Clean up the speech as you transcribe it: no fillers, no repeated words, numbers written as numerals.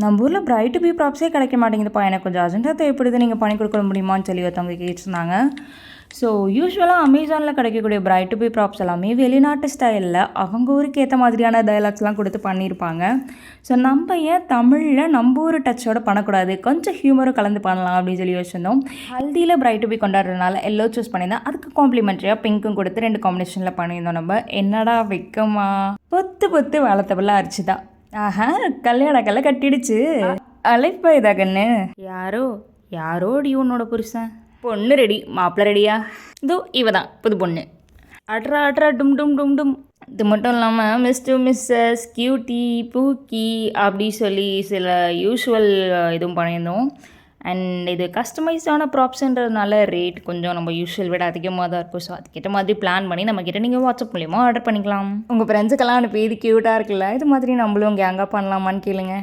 நம்ம ஊரில் bright to B ப்ராப்ஸே கிடைக்க மாட்டேங்குதுப்பா, எனக்கு கொஞ்சம் அர்ஜென்ட்டாக தேவைப்படுது, நீங்கள் பண்ணி கொடுக்க முடியுமான்னு சொல்லி ஒருத்தவங்க கேட்டிருந்தாங்க. ஸோ யூஸ்வலாக அமேசானில் கிடைக்கக்கூடிய பிரைட் டு பி ப்ராப்ஸ் எல்லாமே வெளிநாட்டு ஸ்டைலில் அவங்க ஊருக்கு ஏற்ற மாதிரியான டயலாக்ஸ்லாம் கொடுத்து பண்ணியிருப்பாங்க. ஸோ நம்ம ஏன் தமிழில் நம்ம ஊர் டச்சோட பண்ணக்கூடாது, கொஞ்சம் ஹியூமரும் கலந்து பண்ணலாம் அப்படின்னு சொல்லி யோசிச்சிருந்தோம். ஹல்தியில் பிரைட் டு பி கொண்டாடுறதுனால எல்லோ சூஸ் பண்ணியிருந்தேன். அதுக்கு காம்ப்ளிமெண்ட்ரியாக பிங்க்கும் கொடுத்து 2 காம்பினேஷனில் பண்ணியிருந்தோம். நம்ம என்னடா வைக்கமா பொத்து பொத்து வளர்த்தபெல்லாம் அரிச்சுதான். ஆஹா, கல்யாணக்கல்ல கட்டிடுச்சு. அழைப்பா இதா கண்ணு. யாரோ யாரோடி உன்னோட புருஷன். பொண்ணு ரெடி, மாப்பிள்ளை ரெடியா? இதோ இவ தான் புது பொண்ணு. அட்ரா அட்ரா டும் டும் டும் டும். இது மட்டும் இல்லாமல் மிஸ்டர் மிஸ்ஸஸ் கியூட்டி பூக்கி அப்படி சொல்லி சில யூஷுவல் இதுவும் பண்ணியிருந்தோம். அண்ட் இது கஸ்டமைஸ்டான ப்ராப்ஸ்ன்றதுனால ரேட் கொஞ்சம் நம்ம யூஷுவல் விட அதிகமாக தான் இருக்கும். ஸோ அதுக்கேற்ற மாதிரி பிளான் பண்ணி நம்மக்கிட்ட நீங்கள் வாட்ஸ்அப் மூலியமாக ஆர்டர் பண்ணிக்கலாம். உங்கள் ஃப்ரெண்ட்ஸுக்கெல்லாம் அனுப்பி இது க்யூட்டாக இருக்குல்ல, இது மாதிரி நம்மளும் கேங்காக பண்ணலாமான்னு கேளுங்க.